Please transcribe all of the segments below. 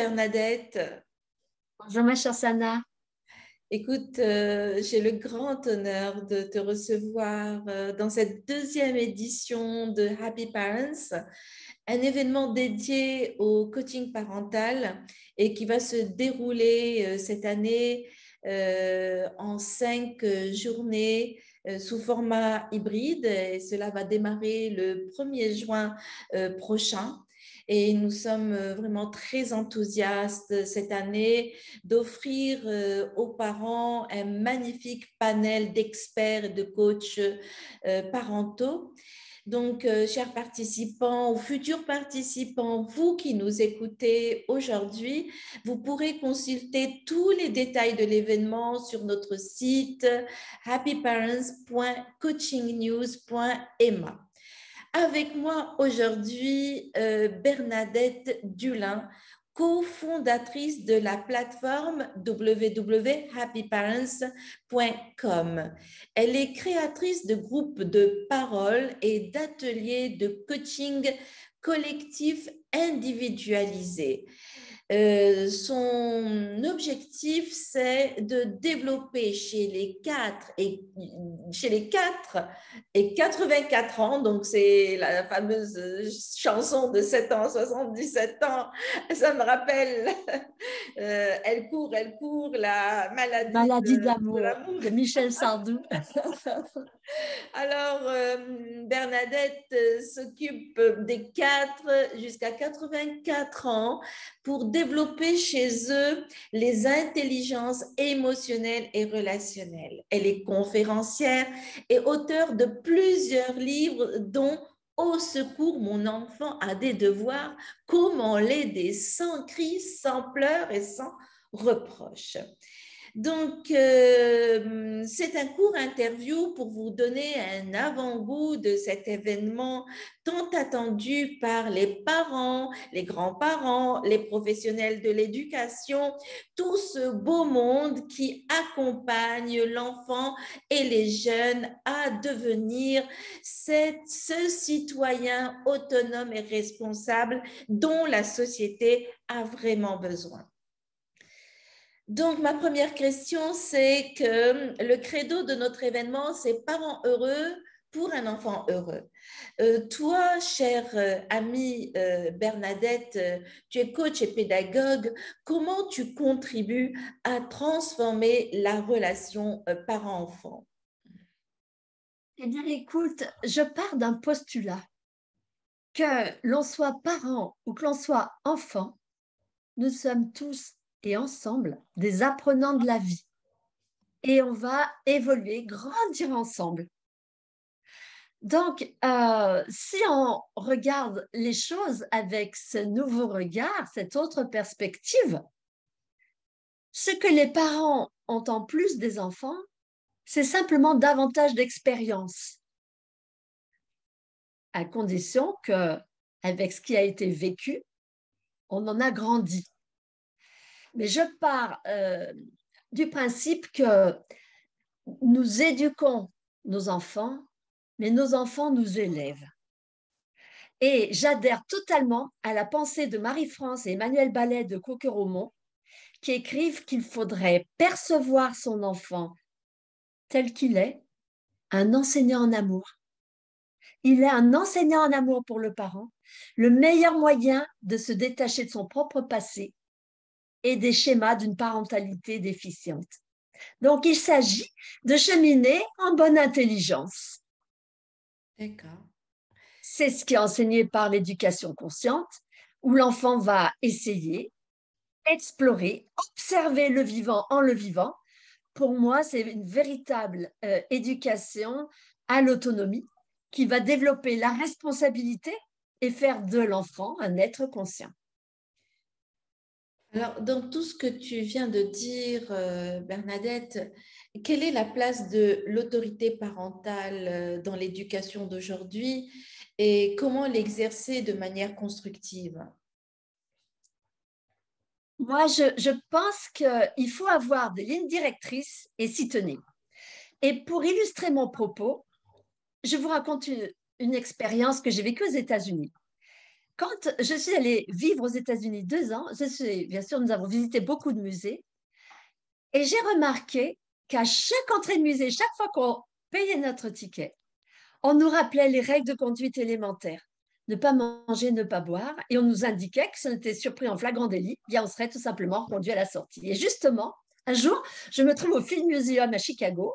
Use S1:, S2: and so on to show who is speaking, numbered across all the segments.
S1: Bernadette.
S2: Bonjour ma chère Sana.
S1: Écoute, j'ai le grand honneur de te recevoir dans cette deuxième édition de Happy Parents, un événement dédié au coaching parental et qui va se dérouler cette année en 5 journées sous format hybride. Et cela va démarrer le 1er juin prochain. Et nous sommes vraiment très enthousiastes cette année d'offrir aux parents un magnifique panel d'experts et de coachs parentaux. Donc, chers participants ou futurs participants, vous qui nous écoutez aujourd'hui, vous pourrez consulter tous les détails de l'événement sur notre site happyparents.coachingnews.ma. Avec moi aujourd'hui, Bernadette Dulin, cofondatrice de la plateforme www.happyparents.com. Elle est créatrice de groupes de parole et d'ateliers de coaching collectif individualisé. Son objectif, c'est de développer chez les 4 et 84 ans, donc c'est la fameuse chanson de 7 ans, 77 ans, ça me rappelle, elle court, la maladie
S2: Maladie
S1: de
S2: d'amour
S1: l'amour.
S2: de Michel Sardou.
S1: Alors, Bernadette s'occupe des 4 jusqu'à 84 ans pour développer chez eux les intelligences émotionnelles et relationnelles. Elle est conférencière et auteure de plusieurs livres, dont Au secours, mon enfant a des devoirs, comment l'aider sans crise, sans pleurs et sans reproches. Donc, c'est un court interview pour vous donner un avant-goût de cet événement tant attendu par les parents, les grands-parents, les professionnels de l'éducation, tout ce beau monde qui accompagne l'enfant et les jeunes à devenir ce citoyen autonome et responsable dont la société a vraiment besoin. Donc, ma première question, c'est que le credo de notre événement, c'est parents heureux pour un enfant heureux. Toi, chère amie Bernadette, tu es coach et pédagogue. Comment tu contribues à transformer la relation parent-enfant?
S2: Eh bien, écoute, je pars d'un postulat que l'on soit parent ou que l'on soit enfant, nous sommes tous et ensemble des apprenants de la vie. Et on va évoluer, grandir ensemble. Donc, si on regarde les choses avec ce nouveau regard, cette autre perspective, ce que les parents ont en plus des enfants, c'est simplement davantage d'expérience, à condition que, avec ce qui a été vécu, on en a grandi. Mais je pars du principe que nous éduquons nos enfants, mais nos enfants nous élèvent. Et j'adhère totalement à la pensée de Marie-France et Emmanuel Ballet de Coqueromont, qui écrivent qu'il faudrait percevoir son enfant tel qu'il est, un enseignant en amour. Il est un enseignant en amour pour le parent, le meilleur moyen de se détacher de son propre passé et des schémas d'une parentalité déficiente. Donc, il s'agit de cheminer en bonne intelligence.
S1: D'accord.
S2: C'est ce qui est enseigné par l'éducation consciente, où l'enfant va essayer, explorer, observer le vivant en le vivant. Pour moi, c'est une véritable éducation à l'autonomie qui va développer la responsabilité et faire de l'enfant un être conscient.
S1: Alors, dans tout ce que tu viens de dire, Bernadette, quelle est la place de l'autorité parentale dans l'éducation d'aujourd'hui et comment l'exercer de manière constructive?
S2: Moi, je pense qu'il faut avoir des lignes directrices et s'y tenir. Et pour illustrer mon propos, je vous raconte une expérience que j'ai vécue aux États-Unis. Quand je suis allée vivre aux États-Unis 2 ans, bien sûr, nous avons visité beaucoup de musées et j'ai remarqué qu'à chaque entrée de musée, chaque fois qu'on payait notre ticket, on nous rappelait les règles de conduite élémentaires. Ne pas manger, ne pas boire. Et on nous indiquait que si on était surpris en flagrant délit, bien on serait tout simplement conduit à la sortie. Et justement, un jour, je me trouve au Field Museum à Chicago.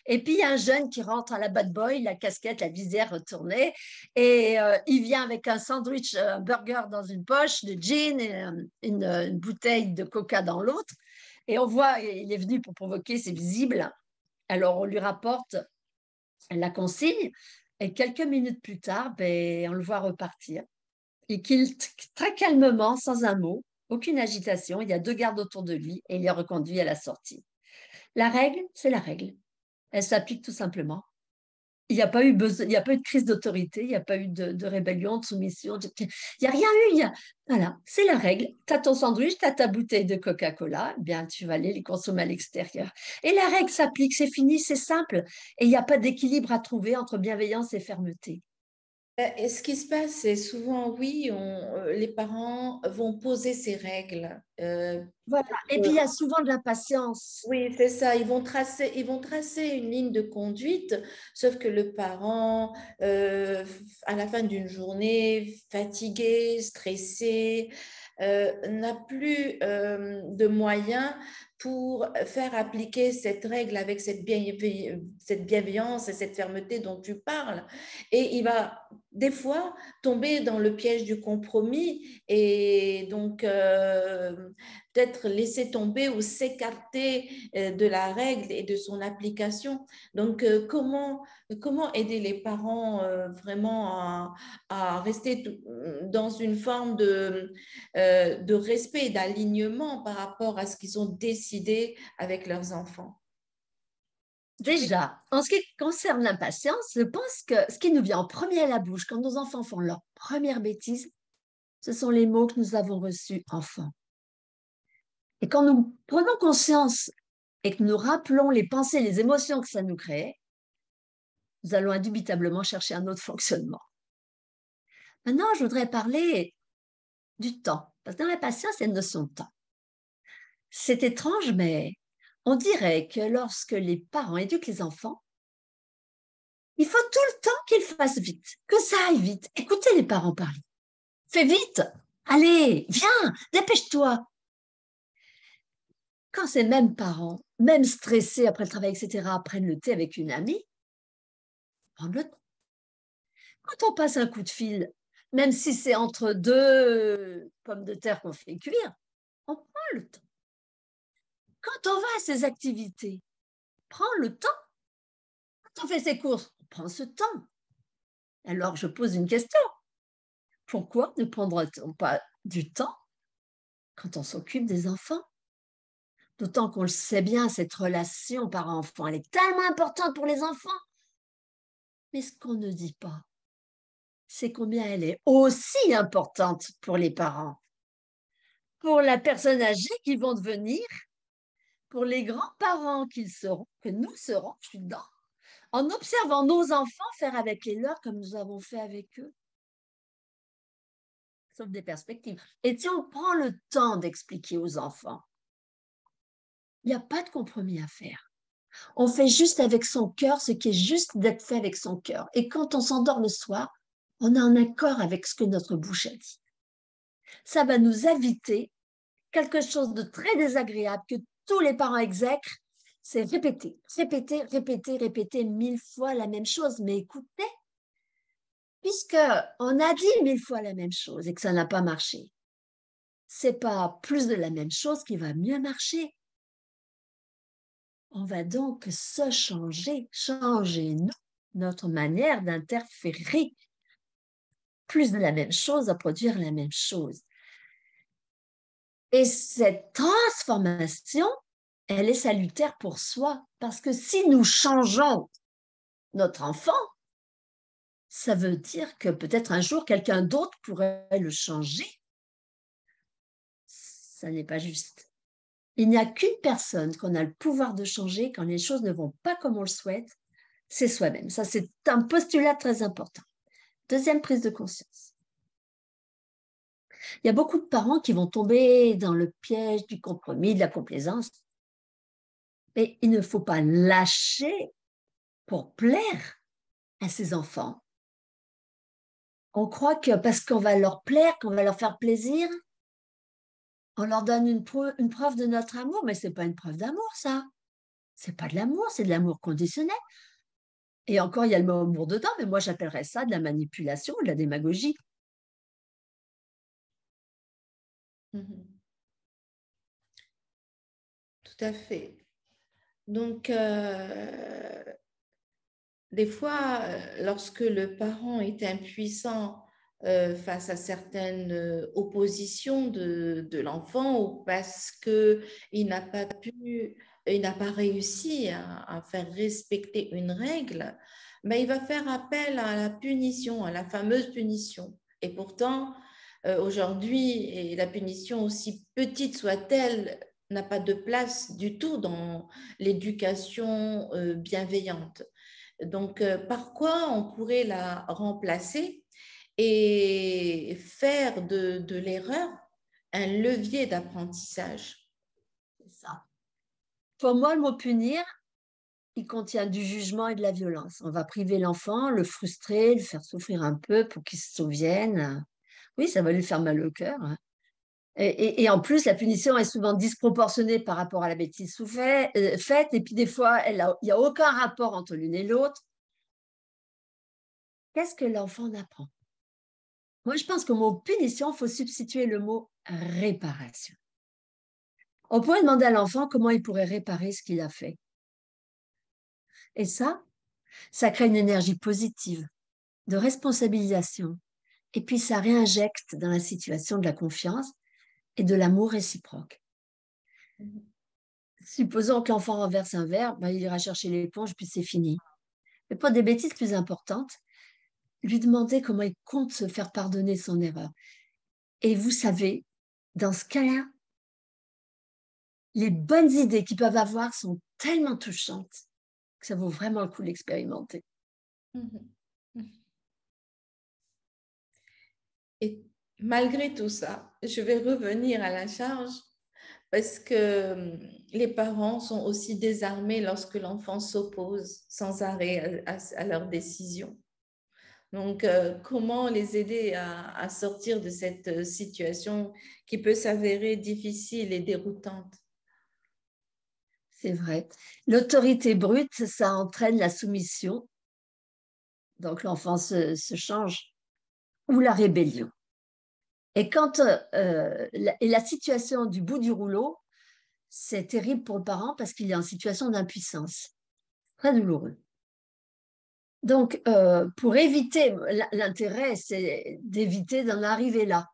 S2: Et puis, il y a un jeune qui rentre à la bad boy, la casquette, la visière retournée. Et il vient avec un sandwich, un burger dans une poche, de gin et une bouteille de coca dans l'autre. Et on voit, il est venu pour provoquer, c'est visible. Alors, on lui rapporte la consigne. Et quelques minutes plus tard, on le voit repartir. Et qu'il, très calmement, sans un mot, aucune agitation, il y a 2 gardes autour de lui et il est reconduit à la sortie. La règle, c'est la règle. Elle s'applique tout simplement. Il n'y a pas eu besoin, il n'y a pas eu de crise d'autorité, il n'y a pas eu de rébellion, de soumission. Il n'y a rien eu. Voilà, c'est la règle. Tu as ton sandwich, tu as ta bouteille de Coca-Cola, bien, tu vas aller les consommer à l'extérieur. Et la règle s'applique, c'est fini, c'est simple. Et il n'y a pas d'équilibre à trouver entre bienveillance et fermeté.
S1: Et ce qui se passe, c'est souvent, oui, les parents vont poser ces règles.
S2: Voilà. Et puis, il y a souvent de l'impatience.
S1: Oui, c'est ça. Ils vont tracer une ligne de conduite, sauf que le parent, à la fin d'une journée, fatigué, stressé, n'a plus de moyens pour faire appliquer cette règle avec cette bienveillance et cette fermeté dont tu parles. Et il va des fois tomber dans le piège du compromis et donc peut-être laisser tomber ou s'écarter de la règle et de son application. Donc, comment aider les parents vraiment à rester dans une forme de respect et d'alignement par rapport à ce qu'ils ont décidé avec leurs enfants?
S2: Déjà, en ce qui concerne l'impatience, je pense que ce qui nous vient en premier à la bouche quand nos enfants font leur première bêtise, ce sont les mots que nous avons reçus enfants. Et quand nous prenons conscience et que nous rappelons les pensées, les émotions que ça nous crée, nous allons indubitablement chercher un autre fonctionnement. Maintenant, je voudrais parler du temps, parce que dans la patience, il y a une notion de temps. C'est étrange, mais on dirait que lorsque les parents éduquent les enfants, il faut tout le temps qu'ils fassent vite, que ça aille vite. Écoutez les parents parler. Fais vite, allez, viens, dépêche-toi. Quand ces mêmes parents, même stressés après le travail, etc., prennent le thé avec une amie, prendre le temps. Quand on passe un coup de fil, même si c'est entre 2 pommes de terre qu'on fait cuire, on prend le temps. Quand on va à ces activités, prends le temps. Quand on fait ses courses, on prend ce temps. Alors, je pose une question. Pourquoi ne prendra-t-on pas du temps quand on s'occupe des enfants? D'autant qu'on le sait bien, cette relation parent-enfant, elle est tellement importante pour les enfants. Mais ce qu'on ne dit pas, c'est combien elle est aussi importante pour les parents, pour la personne âgée qu'ils vont devenir, pour les grands-parents qu'ils seront, que nous serons, je suis dedans, en observant nos enfants faire avec les leurs comme nous avons fait avec eux. Sauf des perspectives. Et si on prend le temps d'expliquer aux enfants, il n'y a pas de compromis à faire. On fait juste avec son cœur ce qui est juste d'être fait avec son cœur. Et quand on s'endort le soir, on est en accord avec ce que notre bouche a dit. Ça va nous éviter quelque chose de très désagréable que tous les parents exècrent, c'est répéter, répéter, répéter, répéter 1000 fois la même chose. Mais écoutez, puisqu'on a dit 1000 fois la même chose et que ça n'a pas marché, c'est pas plus de la même chose qui va mieux marcher. On va donc se changer nous, notre manière d'interférer. Plus de la même chose à produire la même chose. Et cette transformation, elle est salutaire pour soi, parce que si nous changeons notre enfant, ça veut dire que peut-être un jour, quelqu'un d'autre pourrait le changer. Ça n'est pas juste. Il n'y a qu'une personne qu'on a le pouvoir de changer quand les choses ne vont pas comme on le souhaite, c'est soi-même. Ça, c'est un postulat très important. Deuxième prise de conscience. Il y a beaucoup de parents qui vont tomber dans le piège du compromis, de la complaisance. Mais il ne faut pas lâcher pour plaire à ses enfants. On croit que parce qu'on va leur plaire, qu'on va leur faire plaisir, on leur donne une preuve de notre amour, mais ce n'est pas une preuve d'amour, ça. Ce n'est pas de l'amour, c'est de l'amour conditionnel. Et encore, il y a le mot amour dedans, mais moi, j'appellerais ça de la manipulation, de la démagogie.
S1: Mhm. Tout à fait. Donc, des fois, lorsque le parent est impuissant face à certaines oppositions de l'enfant ou parce qu'il n'a pas pu, il n'a pas réussi à faire respecter une règle, ben, il va faire appel à la punition, à la fameuse punition. Et pourtant, aujourd'hui, et la punition, aussi petite soit-elle, n'a pas de place du tout dans l'éducation bienveillante. Donc, par quoi on pourrait la remplacer et faire de l'erreur un levier d'apprentissage?
S2: C'est ça. Pour moi, le mot punir, il contient du jugement et de la violence. On va priver l'enfant, le frustrer, le faire souffrir un peu pour qu'il se souvienne. Oui, ça va lui faire mal au cœur. Et en plus, la punition est souvent disproportionnée par rapport à la bêtise faite. Et puis des fois, il n'y a aucun rapport entre l'une et l'autre. Qu'est-ce que l'enfant apprend? Moi, je pense qu'au mot punition, il faut substituer le mot réparation. On pourrait demander à l'enfant comment il pourrait réparer ce qu'il a fait. Et ça crée une énergie positive, de responsabilisation. Et puis, ça réinjecte dans la situation de la confiance et de l'amour réciproque. Supposons que l'enfant renverse un verre, ben, il ira chercher l'éponge, puis c'est fini. Mais pour des bêtises plus importantes, lui demander comment il compte se faire pardonner son erreur. Et vous savez, dans ce cas-là, les bonnes idées qu'ils peuvent avoir sont tellement touchantes que ça vaut vraiment le coup de l'expérimenter.
S1: Mhm. Et malgré tout ça, je vais revenir à la charge parce que les parents sont aussi désarmés lorsque l'enfant s'oppose sans arrêt à leurs décisions. Donc, comment les aider à sortir de cette situation qui peut s'avérer difficile et déroutante?
S2: C'est vrai. L'autorité brute, ça entraîne la soumission. Donc l'enfant se change. Ou la rébellion. Et quand la situation du bout du rouleau, c'est terrible pour le parent parce qu'il est en situation d'impuissance. Très douloureux. Donc, pour éviter, l'intérêt, c'est d'éviter d'en arriver là.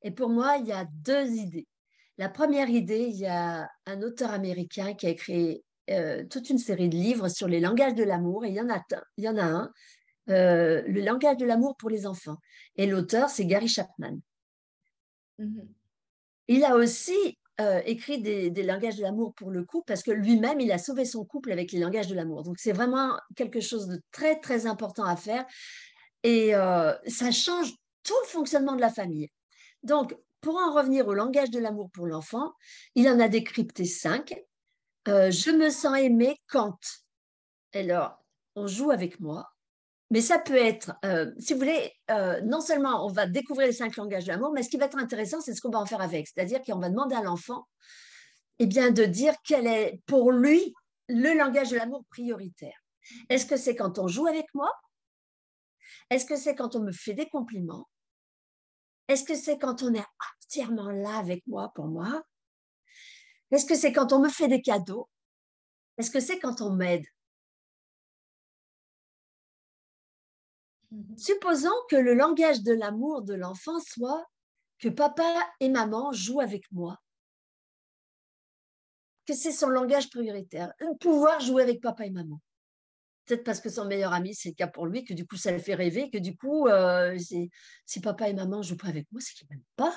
S2: Et pour moi, il y a deux idées. La première idée, il y a un auteur américain qui a écrit toute une série de livres sur les langages de l'amour, et il y en a un, le langage de l'amour pour les enfants. Et l'auteur, c'est Gary Chapman.
S1: Mhm.
S2: Il a aussi écrit des langages de l'amour pour le couple parce que lui-même, il a sauvé son couple avec les langages de l'amour. Donc, c'est vraiment quelque chose de très, très important à faire. Et ça change tout le fonctionnement de la famille. Donc, pour en revenir au langage de l'amour pour l'enfant, il en a décrypté 5. Je me sens aimé quand. Alors, on joue avec moi. Mais ça peut être, si vous voulez, non seulement on va découvrir les 5 langages de l'amour, mais ce qui va être intéressant, c'est ce qu'on va en faire avec. C'est-à-dire qu'on va demander à l'enfant eh bien, de dire quel est pour lui le langage de l'amour prioritaire. Est-ce que c'est quand on joue avec moi? Est-ce que c'est quand on me fait des compliments? Est-ce que c'est quand on est entièrement là avec moi pour moi? Est-ce que c'est quand on me fait des cadeaux? Est-ce que c'est quand on m'aide?
S1: Mhm.
S2: Supposons que le langage de l'amour de l'enfant soit que papa et maman jouent avec moi, que c'est son langage prioritaire, pouvoir jouer avec papa et maman. Peut-être parce que son meilleur ami, c'est le cas pour lui, que du coup, ça le fait rêver, que du coup, si papa et maman ne jouent pas avec moi, c'est qu'ils ne m'aiment pas.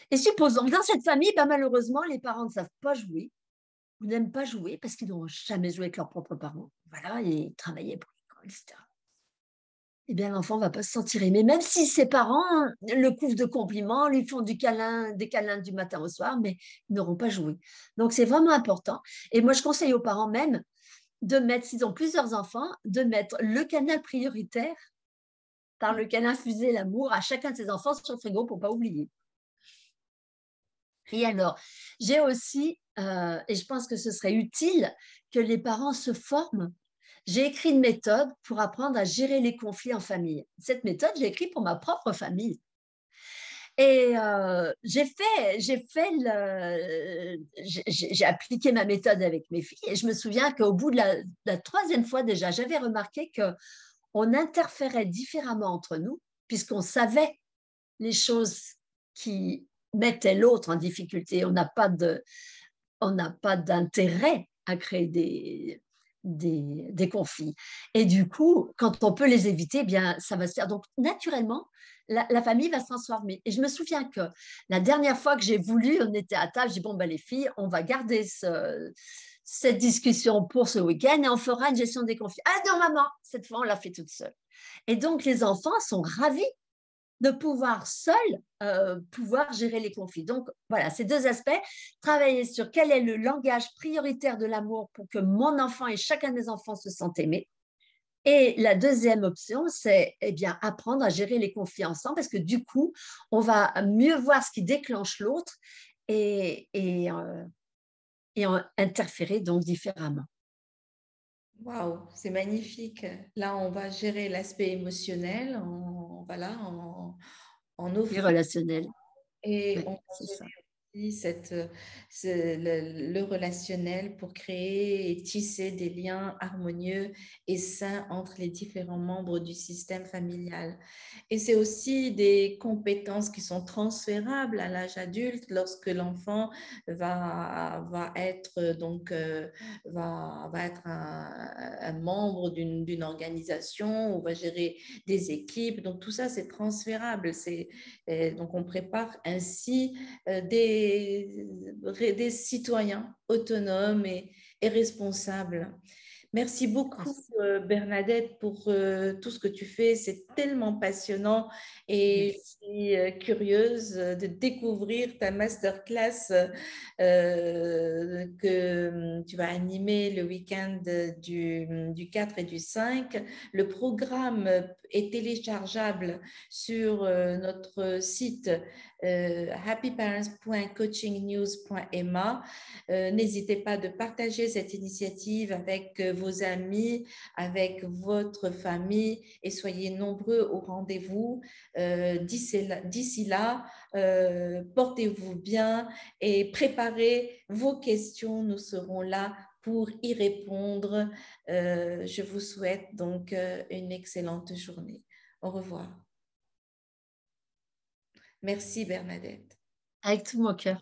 S2: Et supposons que dans cette famille, ben, malheureusement, les parents ne savent pas jouer ou n'aiment pas jouer parce qu'ils n'ont jamais joué avec leurs propres parents. Voilà, et travaillaient pour l'école, etc. eh bien, l'enfant ne va pas se sentir aimé, même si ses parents le couvrent de compliments, lui font des câlins du matin au soir, mais ils n'auront pas joué. Donc, c'est vraiment important. Et moi, je conseille aux parents même de mettre, s'ils ont plusieurs enfants, de mettre le canal prioritaire par lequel infuser l'amour à chacun de ses enfants sur le frigo pour ne pas oublier. Et alors, j'ai aussi, et je pense que ce serait utile que les parents se forment. J'ai écrit une méthode pour apprendre à gérer les conflits en famille. Cette méthode, j'ai écrite pour ma propre famille. Et j'ai appliqué ma méthode avec mes filles et je me souviens qu'au bout de la troisième fois déjà, j'avais remarqué qu'on interférait différemment entre nous puisqu'on savait les choses qui mettaient l'autre en difficulté. On n'a pas d'intérêt à créer des conflits. Et du coup, quand on peut les éviter, eh bien, ça va se faire. Donc, naturellement, la famille va se transformer. Et je me souviens que la dernière fois que j'ai voulu, on était à table, j'ai dit, bon, ben, les filles, on va garder cette discussion pour ce week-end et on fera une gestion des conflits. Ah non, maman, cette fois, on l'a fait toute seule. Et donc, les enfants sont ravis de pouvoir seuls pouvoir gérer les conflits. Donc, voilà, ces deux aspects, travailler sur quel est le langage prioritaire de l'amour pour que mon enfant et chacun des enfants se sentent aimés. Et la deuxième option, c'est eh bien, apprendre à gérer les conflits ensemble parce que du coup, on va mieux voir ce qui déclenche l'autre et interférer donc différemment.
S1: Waouh, c'est magnifique. Là, on va gérer l'aspect émotionnel voilà, en
S2: Et
S1: offrant
S2: relationnel,
S1: et on
S2: oui,
S1: va
S2: c'est
S1: gérer
S2: ça.
S1: aussi le relationnel pour créer et tisser des liens harmonieux et sains entre les différents membres du système familial. Et c'est aussi des compétences qui sont transférables à l'âge adulte lorsque l'enfant va être va être un membre d'une organisation ou va gérer des équipes. Donc tout ça, c'est transférable. Donc on prépare ainsi des citoyens autonomes et responsables. Merci beaucoup, Bernadette, pour tout ce que tu fais. C'est tellement passionnant et je
S2: Merci.
S1: suis curieuse de découvrir ta masterclass que tu vas animer le week-end du 4 et du 5. Le programme est téléchargeable sur notre site happyparents.coachingnews.ma. N'hésitez pas de partager cette initiative avec vos amis, avec votre famille et soyez nombreux au rendez-vous. D'ici là, portez-vous bien et préparez vos questions. Nous serons là pour y répondre. Je vous souhaite donc une excellente journée. Au revoir. Merci Bernadette.
S2: Avec tout mon cœur.